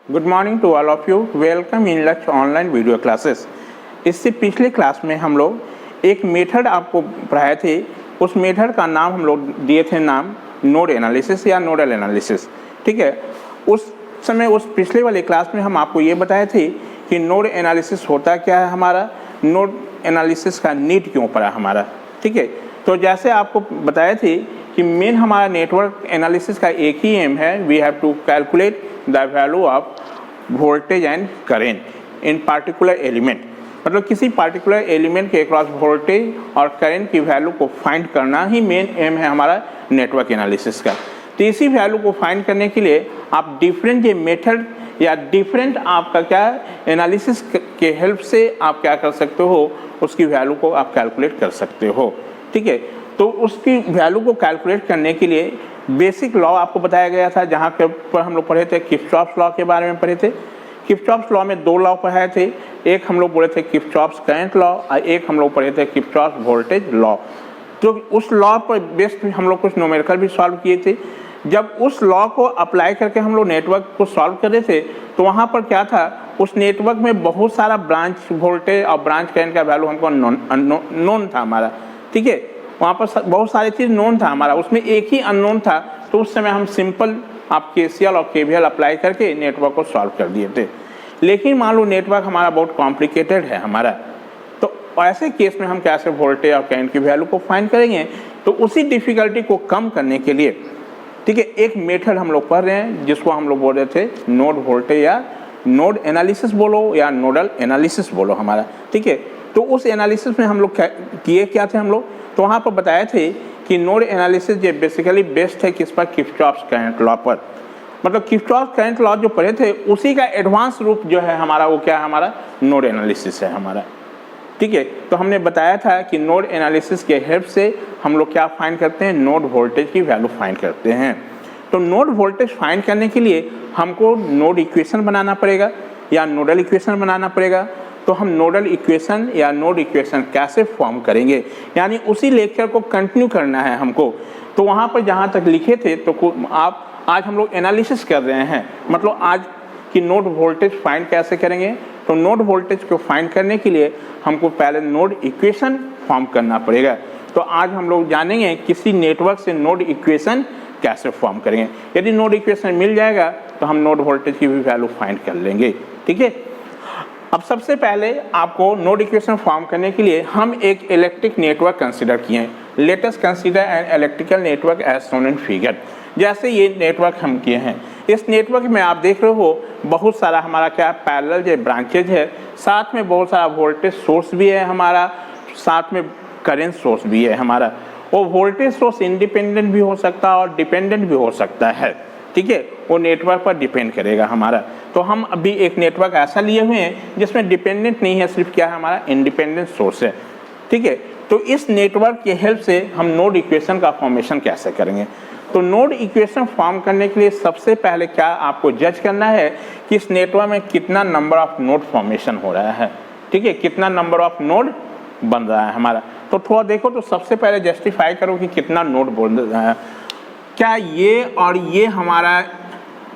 Good morning to all of you. Welcome in Lakshya online video classes. इससे पिछले class में हम लोग एक मेथड आपको पढ़ाए थे। उस मेथड का नाम हम लोग दिए थे नाम नोड एनालिसिस या नोडल एनालिसिस। ठीक है, उस समय उस पिछले वाले क्लास में हम आपको ये बताए थे कि नोड एनालिसिस होता क्या है, हमारा नोड एनालिसिस का नीड क्यों पड़ा हमारा। ठीक है, तो जैसे आपको बताए थे कि मेन हमारा नेटवर्क एनालिसिस का एक ही एम है, we have to calculate the value of voltage and current in particular element. मतलब किसी पार्टिकुलर एलिमेंट के अक्रॉस वोल्टेज और करंट की वैल्यू को फाइंड करना ही मेन एम है हमारा नेटवर्क एनालिसिस का। तो इसी वैल्यू को फाइंड करने के लिए आप डिफरेंट ये मेथड या डिफरेंट आपका क्या एनालिसिस के हेल्प से आप क्या कर सकते हो, उसकी वैल्यू को आप कैलकुलेट कर सकते हो। ठीक है, तो उसकी वैल्यू को कैलकुलेट करने के लिए बेसिक लॉ आपको बताया गया था, जहाँ के पर हम लोग पढ़े थे किरचॉफ लॉ के बारे में पढ़े थे। किरचॉफ लॉ में दो लॉ पढ़ाए थे, एक हम लोग बोले थे किरचॉफ करंट लॉ और एक हम लोग पढ़े थे किरचॉफ वोल्टेज लॉ। तो उस लॉ पर बेस्ड हम लोग कुछ न्यूमेरिकल भी सॉल्व किए थे। जब उस लॉ को अप्लाई करके हम लोग नेटवर्क को सॉल्व कर रहे थे तो वहाँ पर क्या था, उस नेटवर्क में बहुत सारा ब्रांच वोल्टेज और ब्रांच करंट का वैल्यू हमको नोन था हमारा। ठीक है, वहाँ पर बहुत सारी चीज़ नोन था हमारा, उसमें एक ही अननोन था। तो उस समय हम सिंपल आप केसीएल और केवीएल अप्लाई करके नेटवर्क को सॉल्व कर दिए थे। लेकिन मान लो नेटवर्क हमारा बहुत कॉम्प्लिकेटेड है हमारा, तो ऐसे केस में हम कैसे वोल्टेज और करंट की वैल्यू को फाइंड करेंगे। तो उसी डिफिकल्टी को कम करने के लिए ठीक है एक मेथड हम लोग पढ़ रहे हैं जिसको हम लोग बोल रहे थे नोड वोल्टेज या नोड एनालिसिस बोलो या नोडल एनालिसिस बोलो हमारा। ठीक है, तो उस एनालिसिस में हम लोग किए क्या थे, हम लोग तो वहाँ पर बताए थे कि नोड एनालिसिस जो बेसिकली बेस्ड है किस पर, किरचॉफ करंट लॉ पर। मतलब किरचॉफ करंट लॉ जो पढ़े थे उसी का एडवांस रूप जो है हमारा, वो क्या है हमारा नोड एनालिसिस है हमारा। ठीक है, तो हमने बताया था कि नोड एनालिसिस के हेल्प से हम लोग क्या फाइंड करते हैं, नोड वोल्टेज की वैल्यू फाइंड करते हैं। तो नोड वोल्टेज फाइंड करने के लिए हमको नोड इक्वेशन बनाना पड़ेगा या नोडल इक्वेशन बनाना पड़ेगा। तो हम नोडल इक्वेशन या नोड इक्वेशन कैसे फॉर्म करेंगे, यानी उसी लेक्चर को कंटिन्यू करना है हमको। तो वहाँ पर जहाँ तक लिखे थे तो आप आज हम लोग एनालिसिस कर रहे हैं, मतलब आज कि नोड वोल्टेज फाइंड कैसे करेंगे। तो नोड वोल्टेज को फाइंड करने के लिए हमको पहले नोड इक्वेशन फॉर्म करना पड़ेगा। तो आज हम लोग जानेंगे किसी नेटवर्क से नोड इक्वेशन कैसे फॉर्म करेंगे। यदि नोड इक्वेशन मिल जाएगा तो हम नोड वोल्टेज की भी वैल्यू फाइंड कर लेंगे। ठीक है, अब सबसे पहले आपको नोड इक्वेशन फॉर्म करने के लिए हम एक इलेक्ट्रिक नेटवर्क कंसीडर किए हैं। Let us consider an electrical network as shown in figure. जैसे ये नेटवर्क हम किए हैं, इस नेटवर्क में आप देख रहे हो बहुत सारा हमारा क्या पैरेलल जो ब्रांचेज है, साथ में बहुत सारा वोल्टेज सोर्स भी है हमारा, साथ में करंट सोर्स भी है हमारा। वो वोल्टेज सोर्स इंडिपेंडेंट भी हो सकता है और डिपेंडेंट भी हो सकता है। ठीक है, वो नेटवर्क पर डिपेंड करेगा हमारा। तो हम अभी एक नेटवर्क ऐसा लिए हुए हैं जिसमें डिपेंडेंट नहीं है, सिर्फ क्या है हमारा इंडिपेंडेंट सोर्स है। ठीक है, तो इस नेटवर्क के हेल्प से हम नोड इक्वेशन का फॉर्मेशन कैसे करेंगे। तो नोड इक्वेशन फॉर्म करने के लिए सबसे पहले क्या आपको जज करना है कि इस नेटवर्क में कितना नंबर ऑफ नोड फॉर्मेशन हो रहा है। ठीक है, कितना नंबर ऑफ नोड बन रहा है हमारा। तो थोड़ा देखो, तो सबसे पहले जस्टिफाई करो कि कितना नोड बन रहा है। क्या ये और ये हमारा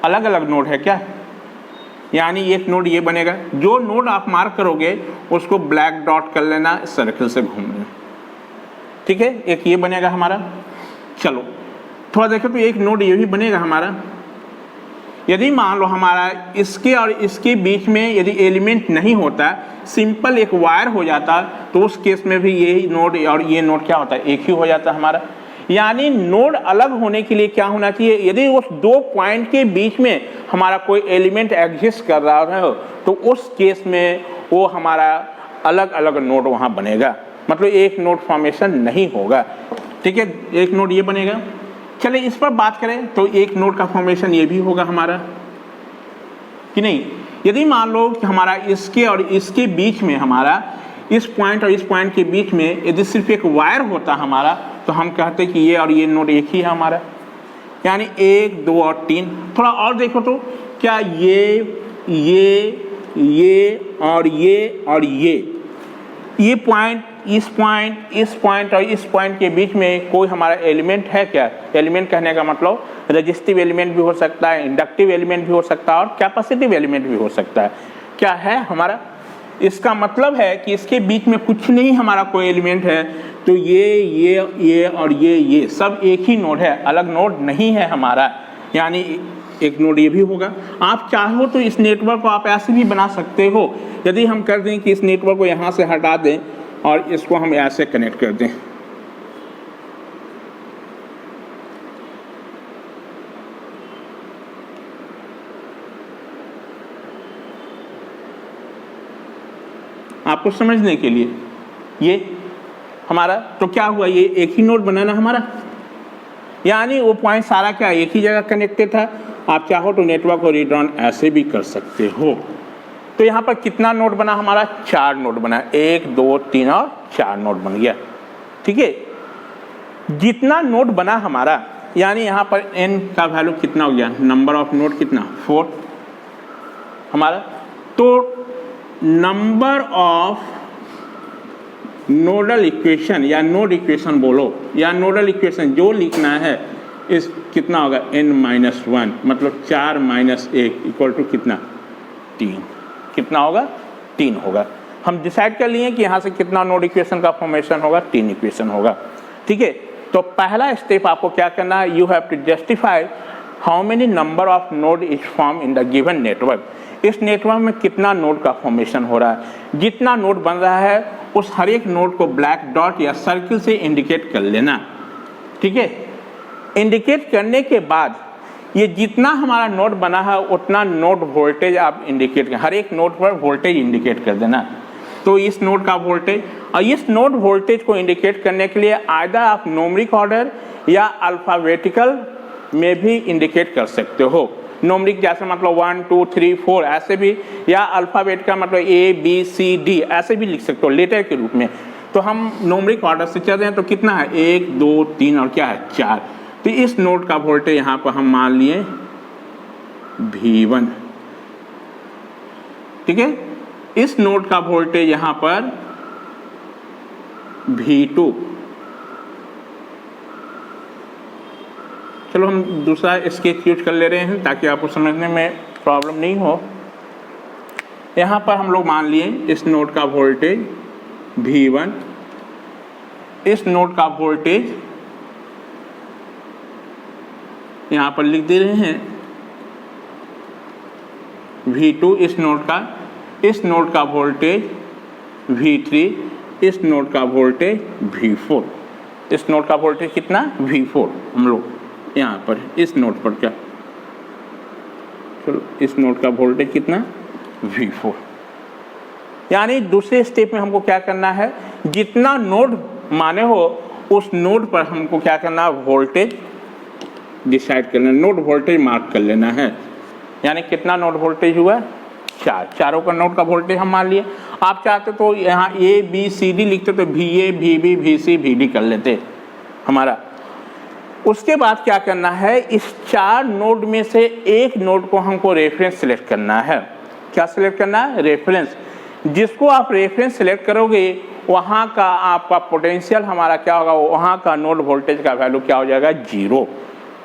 अलग अलग नोड है क्या, यानी एक नोड ये बनेगा। जो नोड आप मार्क करोगे उसको ब्लैक डॉट कर लेना, सर्कल से घूम लेना। ठीक है, एक ये बनेगा हमारा। चलो थोड़ा देखो, तो एक नोड ये भी बनेगा हमारा। यदि मान लो हमारा इसके और इसके बीच में यदि एलिमेंट नहीं होता, सिंपल एक वायर हो जाता, तो उस केस में भी यही नोड और ये नोड क्या होता है, एक ही हो जाता हमारा। यानी नोड अलग होने के लिए क्या होना चाहिए, यदि उस दो पॉइंट के बीच में हमारा कोई एलिमेंट एग्जिस्ट कर रहा है तो उस केस में वो हमारा अलग अलग नोड वहाँ बनेगा, मतलब एक नोड फॉर्मेशन नहीं होगा। ठीक है, एक नोड ये बनेगा। चलिए इस पर बात करें तो एक नोड का फॉर्मेशन ये भी होगा हमारा कि नहीं। यदि मान लो कि हमारा इसके और इसके बीच में, हमारा इस पॉइंट और इस पॉइंट के बीच में यदि सिर्फ एक वायर होता हमारा, तो हम कहते कि ये और ये नोड एक ही है हमारा, यानी 1 2 और 3। थोड़ा और देखो तो क्या ये और ये पॉइंट इस पॉइंट और इस पॉइंट के बीच में कोई हमारा एलिमेंट है क्या? एलिमेंट कहने का मतलब रेजिस्टिव एलिमेंट भी हो सकता है, इंडक्टिव एलिमेंट भी हो सकता है और कैपेसिटिव एलिमेंट भी हो सकता है। क्या है हमारा? इसका मतलब है कि इसके बीच में कुछ नहीं हमारा कोई एलिमेंट है, तो ये और ये सब एक ही नोड है, अलग नोड नहीं है हमारा, यानी एक नोड ये भी होगा। आप चाहो तो इस नेटवर्क को आप ऐसे भी बना सकते हो, यदि हम कर दें कि इस नेटवर्क को यहाँ से हटा दें और इसको हम ऐसे कनेक्ट कर दें, आपको समझने के लिए ये हमारा, तो क्या हुआ, ये एक ही नोड बना ना हमारा, यानी वो पॉइंट सारा क्या एक ही जगह कनेक्टेड था। आप चाहो तो नेटवर्क को रीड ऑन ऐसे भी कर सकते हो। तो यहाँ पर कितना नोड बना हमारा? 4 नोड बना, 1 2 3 और 4 नोड बन गया। ठीक है, जितना नोड बना हमारा, यानी यहाँ पर n का वैल्यू कितना हो गया? नंबर ऑफ नोड कितना? 4 हमारा। तो नंबर ऑफ नोडल इक्वेशन या नोड इक्वेशन बोलो, या नोडल इक्वेशन जो लिखना है इस कितना होगा? n-1, मतलब 4 - 1 इक्वल टू कितना? 3। कितना होगा? 3 होगा। हम डिसाइड कर लिए कि यहाँ से कितना नोड इक्वेशन का फॉर्मेशन होगा? 3 इक्वेशन होगा। ठीक है, तो पहला स्टेप आपको क्या करना है? You have to justify how many number of node is form in the given network. इस नेटवर्क में कितना नोड का फॉर्मेशन हो रहा है, जितना नोड बन रहा है उस हर एक नोड को ब्लैक डॉट या सर्किल से इंडिकेट कर लेना। ठीक है, इंडिकेट करने के बाद ये जितना हमारा नोड बना है उतना नोड वोल्टेज आप इंडिकेट कर, हर एक नोड पर वोल्टेज इंडिकेट कर देना। तो इस नोड का वोल्टेज, और इस नोड वोल्टेज को इंडिकेट करने के लिए आइदर आप न्यूमेरिक ऑर्डर या अल्फाबेटिकल में भी इंडिकेट कर सकते हो। न्यूमेरिक जैसे मतलब 1 2 3 4 ऐसे भी, या अल्फाबेटिकल मतलब ABCD ऐसे भी लिख सकते हो लेटर के रूप में। तो हम न्यूमेरिक ऑर्डर से चल रहे हैं, तो कितना है? 1 2 3 और क्या है? 4। तो इस नोड का वोल्टेज यहाँ पर हम मान लिए V1। ठीक है, इस नोड का वोल्टेज यहाँ पर V2। चलो हम दूसरा स्केच यूज कर ले रहे हैं ताकि आपको समझने में प्रॉब्लम नहीं हो। यहाँ पर हम लोग मान लिए इस नोड का वोल्टेज V1, इस नोड का वोल्टेज यहाँ पर लिख दे रहे हैं V2, इस नोड का वोल्टेज V3, इस नोड का वोल्टेज V4। इस नोड का वोल्टेज कितना? V4। हम लोग यहाँ पर इस नोड पर क्या, चलो इस नोड का वोल्टेज कितना? V4। यानी दूसरे स्टेप में हमको क्या करना है? जितना नोड माने हो उस नोड पर हमको क्या करना है? वोल्टेज डिसाइड करना, नोड वोल्टेज मार्क कर लेना है। यानी कितना नोड वोल्टेज हुआ? 4। चारों का नोड का वोल्टेज हम मान लिए। आप चाहते तो यहाँ ABCD लिखते तो VA VB VC VD कर लेते हमारा। उसके बाद क्या करना है? इस 4 नोड में से एक नोड को हमको रेफरेंस सिलेक्ट करना है। क्या सिलेक्ट करना है? रेफरेंस। जिसको आप रेफरेंस सिलेक्ट करोगे वहाँ का आपका पोटेंशियल हमारा क्या होगा? वहाँ का नोड वोल्टेज का वैल्यू क्या हो जाएगा? 0।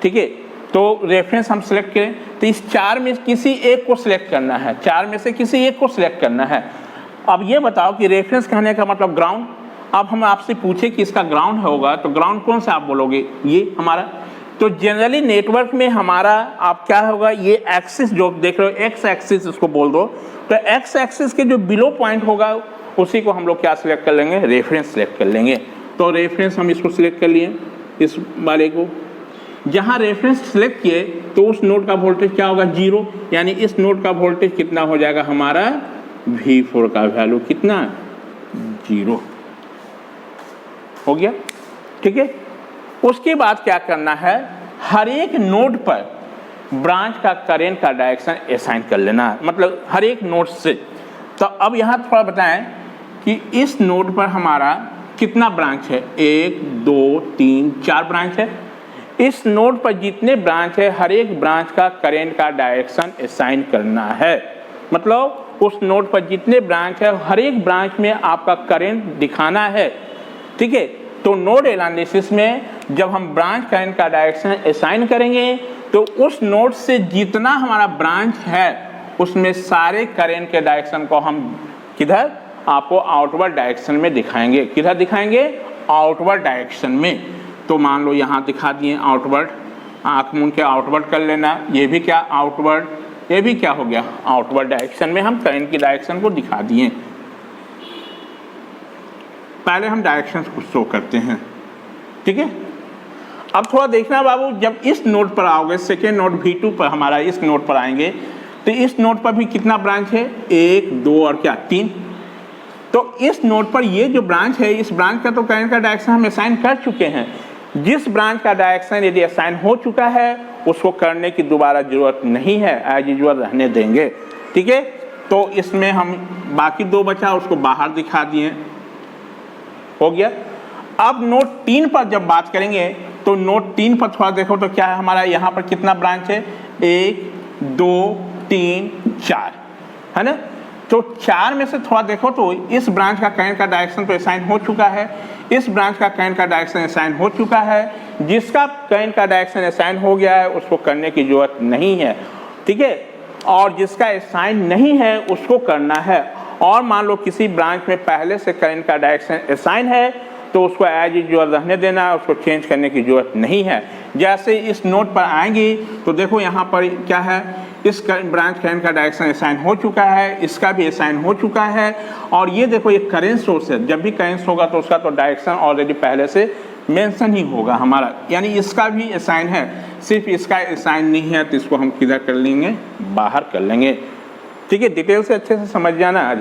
ठीक है, तो रेफरेंस हम सिलेक्ट करें तो इस 4 में किसी एक को सिलेक्ट करना है, 4 में से किसी एक को सिलेक्ट करना है। अब ये बताओ कि रेफरेंस कहने का मतलब ग्राउंड। अब हम आपसे पूछे कि इसका ग्राउंड होगा तो ग्राउंड कौन सा आप बोलोगे? ये हमारा। तो जनरली नेटवर्क में हमारा आप क्या होगा? ये एक्सिस जो देख रहे हो एक्स एक्सिस इसको बोल दो, तो एक्स एक्सिस के जो बिलो पॉइंट होगा उसी को हम लोग क्या सिलेक्ट कर लेंगे? रेफरेंस सिलेक्ट कर लेंगे। तो रेफरेंस हम इसको सिलेक्ट कर लिए, इस वाले को। जहाँ रेफरेंस सिलेक्ट किए तो उस नोड का वोल्टेज क्या होगा? 0। यानी इस नोड का वोल्टेज कितना हो जाएगा हमारा? V4 का वैल्यू कितना? 0 हो गया। ठीक है, उसके बाद क्या करना है? हर एक नोड पर ब्रांच का करंट का डायरेक्शन असाइन कर लेना है, मतलब हर एक नोड से। तो अब यहाँ थोड़ा बताएं कि इस नोड पर हमारा कितना ब्रांच है? 1 2 3 4 ब्रांच है। इस नोड पर जितने ब्रांच है हर एक ब्रांच का करंट का डायरेक्शन असाइन करना है। मतलब उस नोड पर जितने ब्रांच है हर एक ब्रांच में आपका करंट दिखाना है, ठीक है। तो नोड एनालिसिस में जब हम ब्रांच करंट का डायरेक्शन असाइन करेंगे तो उस नोड से जितना हमारा ब्रांच है उसमें सारे करंट के डायरेक्शन को हम किधर आपको आउटवर्ड डायरेक्शन में दिखाएंगे। किधर दिखाएंगे? आउटवर्ड डायरेक्शन में। तो मान लो यहाँ दिखा दिए आउटवर्ड, आँख मूंद के आउटवर्ड कर लेना। ये भी क्या आउटवर्ड, ये भी क्या हो गया आउटवर्ड डायरेक्शन में हम करंट की डायरेक्शन को दिखा दिए। पहले हम डायरेक्शन को शो करते हैं, ठीक है। अब थोड़ा देखना बाबू, जब इस नोड पर आओगे सेकेंड नोड V2 पर, हमारा इस नोड पर आएंगे तो इस नोड पर भी कितना ब्रांच है? 1 2 और क्या 3। तो इस नोड पर ये जो ब्रांच है इस ब्रांच का तो करंट का डायरेक्शन हम असाइन कर चुके हैं। जिस ब्रांच का डायरेक्शन यदि असाइन हो चुका है उसको करने की दोबारा जरूरत नहीं है, एज यूजुअल रहने देंगे, ठीक है। तो इसमें हम बाकी 2 बचा उसको बाहर दिखा दिए, हो गया। अब नोड 3 पर जब बात करेंगे तो नोड 3 पर थोड़ा देखो तो क्या है हमारा यहाँ पर कितना ब्रांच है? 1 2 3 4, है ना। तो 4 में से थोड़ा देखो तो इस ब्रांच का करंट का डायरेक्शन तो असाइन हो चुका है, इस ब्रांच का करंट का डायरेक्शन असाइन हो चुका है। जिसका करंट का डायरेक्शन असाइन हो गया है उसको करने की जरूरत नहीं है, ठीक है। और जिसका असाइन नहीं है उसको करना है। और मान लो किसी ब्रांच में पहले से करंट का डायरेक्शन असाइन है तो उसको एज यूजुअल रहने देना है, उसको चेंज करने की जरूरत नहीं है। जैसे इस नोड पर आएंगी तो देखो यहाँ पर क्या है, इस ब्रांच करंट का डायरेक्शन असाइन हो चुका है, इसका भी असाइन हो चुका है। और ये देखो ये करंट सोर्स है, जब भी करंट होगा तो उसका तो डायरेक्शन ऑलरेडी पहले से मेंशन ही होगा हमारा, यानी इसका भी असाइन है। सिर्फ इसका असाइन नहीं है तो इसको हम किधर कर लेंगे? बाहर कर लेंगे, ठीक है। डिटेल से अच्छे से समझ जाना आज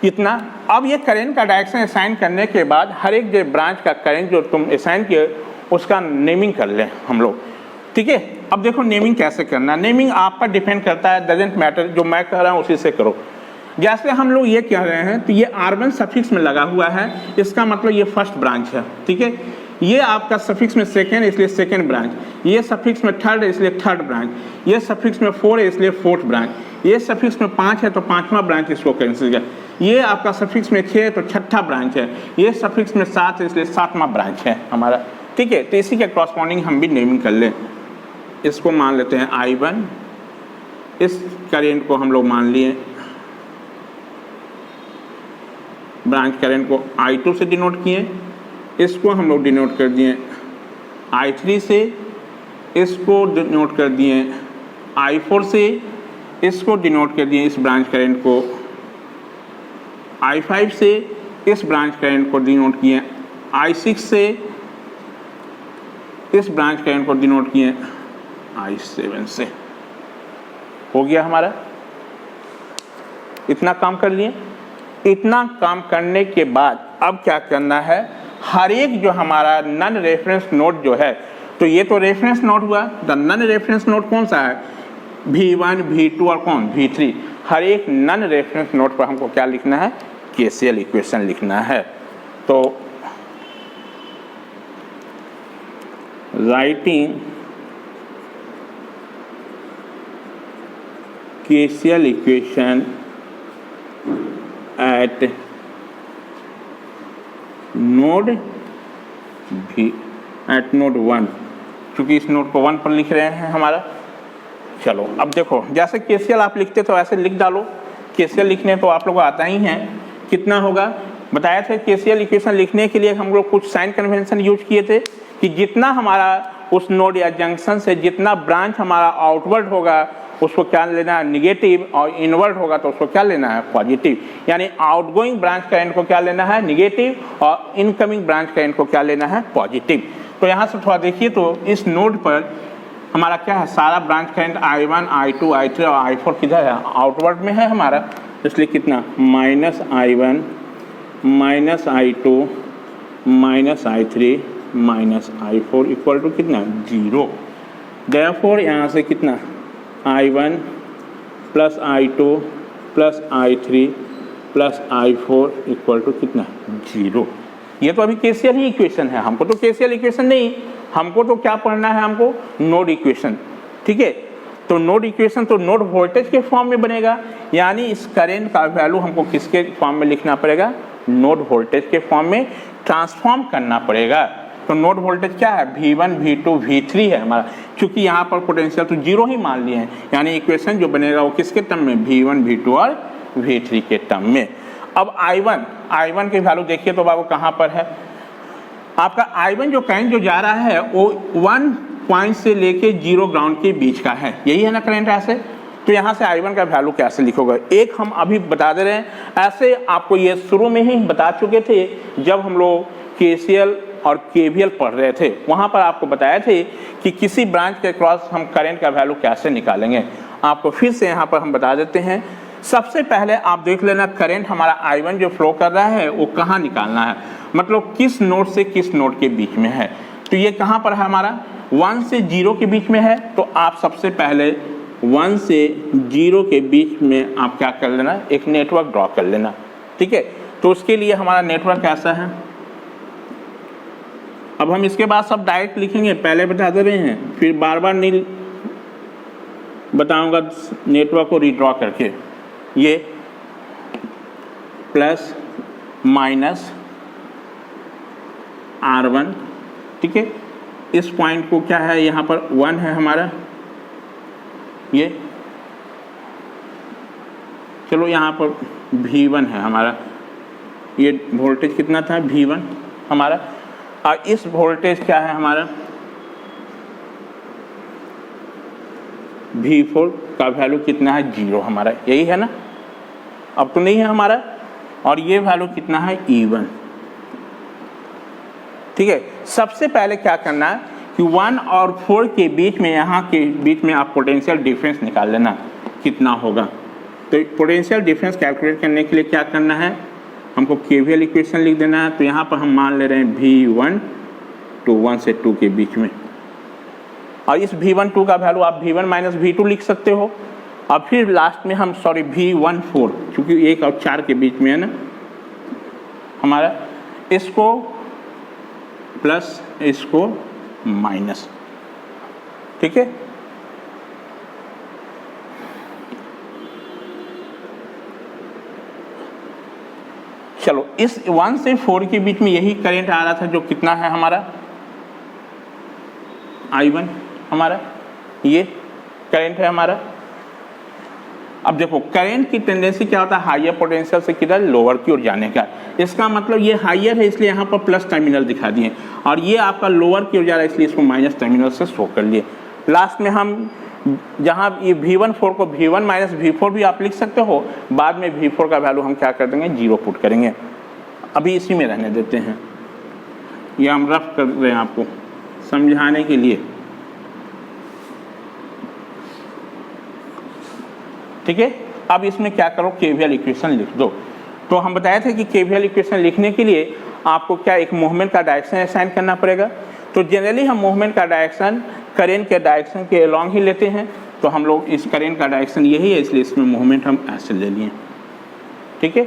इतना। अब ये करंट का डायरेक्शन असाइन करने के बाद हर एक जो ब्रांच का करंट जो तुम असाइन किए उसका नेमिंग कर लें हम लोग, ठीक है। अब देखो नेमिंग कैसे करना, नेमिंग आप पर डिपेंड करता है, डजेंट मैटर, जो मैं कह रहा हूँ उसी से करो। जैसे हम लोग ये कह रहे हैं तो ये R1 सफिक्स में लगा हुआ है, इसका मतलब ये फर्स्ट ब्रांच है, ठीक है। ये आपका सफिक्स में सेकेंड इसलिए सेकेंड ब्रांच, ये सफिक्स में थर्ड है इसलिए थर्ड ब्रांच, ये सफिक्स में 4 है इसलिए फोर्थ ब्रांच, ये सफिक्स में 5 है तो 5वां ब्रांच इसको कैंसिल कर, ये आपका सफिक्स में 6 है तो 6ठा ब्रांच है, ये सफिक्स में 7 है इसलिए 7वां ब्रांच है हमारा, ठीक है। तो इसी के कॉरस्पॉन्डिंग हम भी नेमिंग कर लें। इसको मान लेते हैं I1, इस करंट को हम लोग मान लिए, ब्रांच करंट को I2 से डिनोट किए, इसको हम लोग डिनोट कर दिए I3 से, इसको डिनोट कर दिए I4 से, इसको डिनोट कर दिए इस ब्रांच करंट को I5 से, इस ब्रांच करंट को डिनोट किए I6 से, इस ब्रांच करंट को डिनोट किए I7 से। हो गया हमारा, इतना काम कर लिए। इतना काम करने के बाद अब क्या करना है, हर एक जो हमारा नन रेफरेंस नोड जो है, तो ये तो रेफरेंस नोड हुआ, द नन रेफरेंस नोड कौन सा है? V1 V2 और कौन V3। हर एक नन रेफरेंस नोड पर हमको क्या लिखना है? KCL इक्वेशन लिखना है। तो writing KCL equation at node node 1, क्योंकि इस नोड को 1 पर लिख रहे हैं हमारा। चलो अब देखो, जैसे KCL आप लिखते तो ऐसे लिख डालो, KCL लिखने तो आप लोग को आता ही है। कितना होगा बताया था, KCL इक्वेशन लिखने के लिए हम लोग कुछ साइन कन्वेंशन यूज किए थे कि जितना हमारा उस नोड या जंक्शन से जितना ब्रांच हमारा आउटवर्ड होगा उसको क्या लेना है? निगेटिव, और इनवर्ड होगा तो उसको क्या लेना है? पॉजिटिव। यानी आउटगोइंग ब्रांच करंट को क्या लेना है? निगेटिव, और इनकमिंग ब्रांच करंट को क्या लेना है? पॉजिटिव। तो यहाँ से थोड़ा देखिए तो इस नोड पर हमारा क्या है, सारा branch current I1 I2 I3 और I4 किधर है? आउटवर्ड में है हमारा, इसलिए कितना -I1 -I2 -I3 -I4 equal to कितना? 0। देयरफॉर यहाँ से कितना I1 + I2 + I3 + I4 equal to कितना? 0। ये तो अभी KCL ही इक्वेशन है, हमको तो KCL इक्वेशन नहीं, हमको तो क्या पढ़ना है? हमको नोड इक्वेशन, ठीक है। तो नोड इक्वेशन तो नोड वोल्टेज के फॉर्म में बनेगा, यानी इस करंट का वैल्यू हमको किसके फॉर्म में लिखना पड़ेगा, नोड वोल्टेज के फॉर्म में ट्रांसफॉर्म करना पड़ेगा। तो नोड वोल्टेज क्या है, V1 V2 V3 है हमारा, क्योंकि यहाँ पर पोटेंशियल तो जीरो ही मान लिए हैं, यानी इक्वेशन जो बनेगा वो किसके टर्म में, V1 V2 और V3 के टर्म में। अब I1 की वैल्यू देखिए तो बाबू कहाँ पर है, आपका I1 जो करंट जो जा रहा है वो 1 पॉइंट से लेके 0 ग्राउंड के बीच का है, यही है ना करंट ऐसे। तो यहाँ से I1 का वैल्यू कैसे लिखोगे, एक हम अभी बता दे रहे हैं, ऐसे आपको ये शुरू में ही बता चुके थे जब हम लोग KCL और KVL पढ़ रहे थे, वहाँ पर आपको बताया थे कि किसी ब्रांच के क्रॉस हम करंट का वैल्यू कैसे निकालेंगे। आपको फिर से यहाँ पर हम बता देते हैं। सबसे पहले आप देख लेना करंट हमारा I1 जो फ्लो कर रहा है वो कहाँ निकालना है, मतलब किस नोड से किस नोड के बीच में है। तो ये कहाँ पर है हमारा, 1 से 0 के बीच में है। तो आप सबसे पहले 1 से 0 के बीच में आप क्या कर लेना, एक नेटवर्क ड्रॉ कर लेना, ठीक है। तो उसके लिए हमारा नेटवर्क कैसा है, अब हम इसके बाद सब डायरेक्ट लिखेंगे, पहले बता दे रहे हैं, फिर बार बार नहीं बताऊंगा नेटवर्क को रीड्रॉ करके। ये प्लस माइनस R1, ठीक है। इस पॉइंट को क्या है, यहाँ पर 1 है हमारा, ये चलो यहाँ पर V1 है हमारा, ये वोल्टेज कितना था V1 हमारा, और इस वोल्टेज क्या है हमारा V4 का वैल्यू कितना है 0 हमारा, यही है ना, अब तो नहीं है हमारा। और ये वैल्यू कितना है E1, ठीक है। सबसे पहले क्या करना है कि 1 और 4 के बीच में, यहाँ के बीच में आप पोटेंशियल डिफरेंस निकाल लेना कितना होगा। तो पोटेंशियल डिफरेंस कैलकुलेट करने के लिए क्या करना है, हमको KVL इक्वेशन लिख देना है। तो यहाँ पर हम मान ले रहे हैं V1 to 1 से 2 के बीच में, और इस V1 2 का वैल्यू आप V1 माइनस V2 लिख सकते हो। और फिर लास्ट में हम V1 4, क्योंकि 1 और 4 के बीच में है ना हमारा, इसको प्लस इसको माइनस, ठीक है। चलो इस 1 से 4 के बीच में यही करंट आ रहा था, जो कितना है हमारा I1 हमारा, ये करंट है हमारा। अब देखो करंट की टेंडेंसी क्या होता है, हाईयर पोटेंशियल से किधर, लोअर की ओर जाने का। इसका मतलब ये हाईयर है इसलिए यहाँ पर प्लस टर्मिनल दिखा दिए, और ये आपका लोअर की ओर जा रहा है इसलिए इसको माइनस टर्मिनल से शो कर लिए। लास्ट में हम जहाँ ये V1 4 को V1 माइनस V4 भी आप लिख सकते हो, बाद में V4 का वैल्यू हम क्या कर देंगे 0 पुट करेंगे। अभी इसी में रहने देते हैं, ये हम रफ कर रहे हैं आपको समझाने के लिए, ठीक है। अब इसमें क्या करो, KVL इक्वेशन लिख दो। तो हम बताए थे कि KVL इक्वेशन लिखने के लिए आपको क्या, एक मूवमेंट का डायरेक्शन असाइन करना पड़ेगा। तो जनरली हम मूवमेंट का डायरेक्शन करंट के डायरेक्शन के अलॉन्ग ही लेते हैं। तो हम लोग इस करंट का डायरेक्शन यही है, इसलिए इसमें मूवमेंट हम ऐसे ले लिए, ठीक है।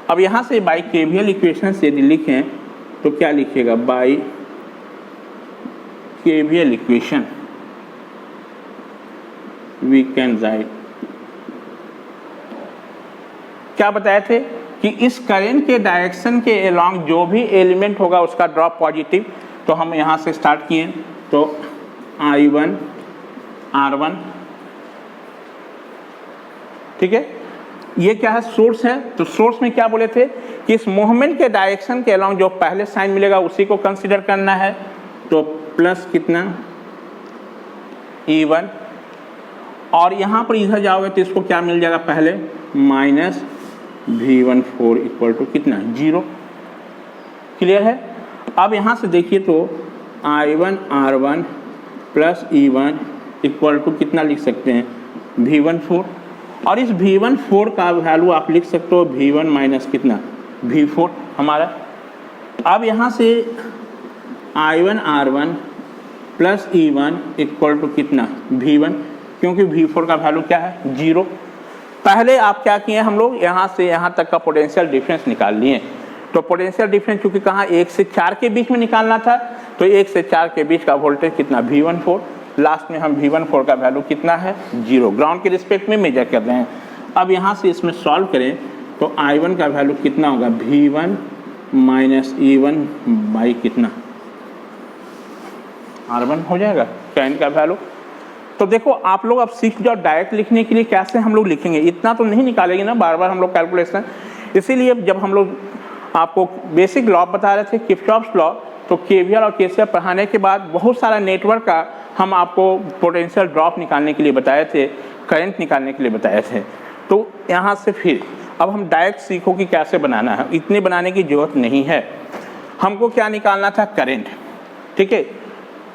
अब यहाँ से बाई KVL इक्वेशन से यदि लिखें तो क्या लिखिएगा, by KVL equation we can write, क्या बताए थे कि इस करंट के डायरेक्शन के अलॉन्ग जो भी एलिमेंट होगा उसका ड्रॉप पॉजिटिव। तो हम यहाँ से स्टार्ट किए, तो I1 R1, ठीक है। ये क्या है, सोर्स है। तो सोर्स में क्या बोले थे कि इस मूवमेंट के डायरेक्शन के अलॉन्ग जो पहले साइन मिलेगा उसी को कंसीडर करना है। तो प्लस कितना E1, और यहाँ पर इधर जाओगे तो इसको क्या मिल जाएगा, पहले माइनस V1 4 इक्वल टू कितना 0। क्लियर है। अब यहाँ से देखिए तो I1 R1 plus E1 equal to कितना लिख सकते हैं, V1 4, और इस V1 4 का वैल्यू आप लिख सकते हो V1 माइनस कितना V4 हमारा। अब यहाँ से I1 R1 plus E1 equal to कितना V1, क्योंकि V4 का वैल्यू क्या है 0। पहले आप क्या किए, हम लोग यहाँ से यहाँ तक का पोटेंशियल डिफरेंस निकाल लिए। तो पोटेंशियल डिफरेंस चूंकि कहाँ 1 से 4 के बीच में निकालना था, तो 1 से 4 के बीच का वोल्टेज कितना V1 4। लास्ट में हम V14 का वैल्यू कितना है 0, ग्राउंड के रिस्पेक्ट में मेजर कर रहे हैं। अब यहाँ से इसमें सॉल्व करें तो I1 का वैल्यू कितना होगा V1 माइनस E1 बाई कितना R1 हो जाएगा करंट का वैल्यू। तो देखो आप लोग अब सीख जाओ डायरेक्ट लिखने के लिए कैसे हम लोग लिखेंगे, इतना तो नहीं निकालेंगे ना बार बार हम लोग कैलकुलेशन। इसीलिए जब हम लोग आपको बेसिक लॉ बता रहे थे किरचॉफ्स लॉ, तो केवीएल और केसीएल पढ़ाने के बाद बहुत सारा नेटवर्क का हम आपको पोटेंशियल ड्रॉप निकालने के लिए बताए थे, करंट निकालने के लिए बताए थे। तो यहाँ से फिर अब हम डायरेक्ट सीखो कि कैसे बनाना है, इतने बनाने की जरूरत नहीं है। हमको क्या निकालना था करंट, ठीक है।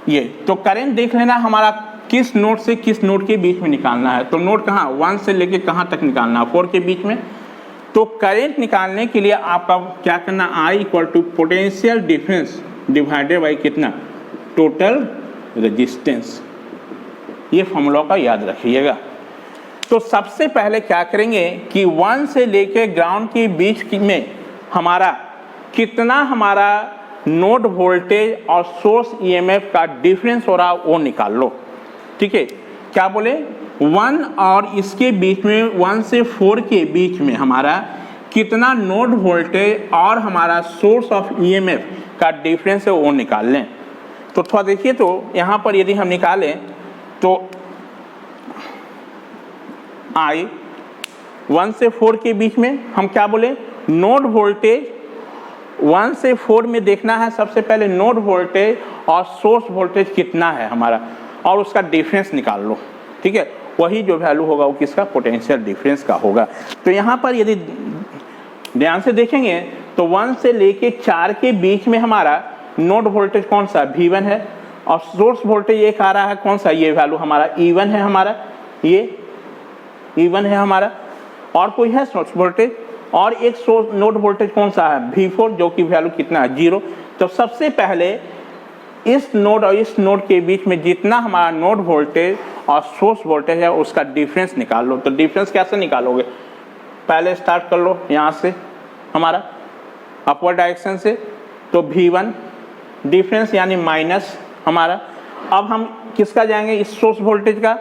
ये तो करंट देख लेना हमारा किस नोड से किस नोड के बीच में निकालना है। तो नोड कहाँ 1 से लेके कहाँ तक निकालना है 4 के बीच में। तो करंट निकालने के लिए आपका क्या करना I equal to potential difference divided by कितना टोटल रेजिस्टेंस। ये फॉर्मूला का याद रखिएगा। तो सबसे पहले क्या करेंगे कि 1 से लेके ग्राउंड के बीच में हमारा कितना हमारा नोड वोल्टेज और सोर्स ईएमएफ का डिफरेंस हो रहा वो निकाल लो, ठीक है। क्या बोले 1 और इसके बीच में 1 से 4 के बीच में हमारा कितना नोड वोल्टेज और हमारा सोर्स ऑफ ईएमएफ का डिफरेंस है वो निकाल लें। तो थोड़ा देखिए, तो यहाँ पर यदि हम निकालें तो I 1 से 4 के बीच में हम क्या बोले नोड वोल्टेज 1 से 4 में देखना है सबसे पहले नोड वोल्टेज और सोर्स वोल्टेज कितना है हमारा और उसका डिफरेंस निकाल लो, ठीक है। वही जो वैल्यू होगा वो किसका पोटेंशियल डिफरेंस का होगा। तो यहाँ पर यदि ध्यान से देखेंगे तो 1 से लेके 4 के बीच में हमारा नोड वोल्टेज कौन सा V1 है और सोर्स वोल्टेज एक आ रहा है कौन सा, ये वैल्यू हमारा E1 है, हमारा ये E1 है हमारा, और कोई है सोर्स वोल्टेज और एक सोर्स नोड वोल्टेज कौन सा है V4 जो कि वैल्यू कितना है 0। तो सबसे पहले इस नोड और इस नोड के बीच में जितना हमारा नोड वोल्टेज और सोर्स वोल्टेज है उसका डिफरेंस निकाल लो। तो डिफरेंस कैसे निकालोगे, पहले स्टार्ट कर लो यहाँ से हमारा अपवर्ड डायरेक्शन से। तो V1 डिफरेंस यानी माइनस हमारा। अब हम किसका जाएंगे इस सोर्स वोल्टेज का,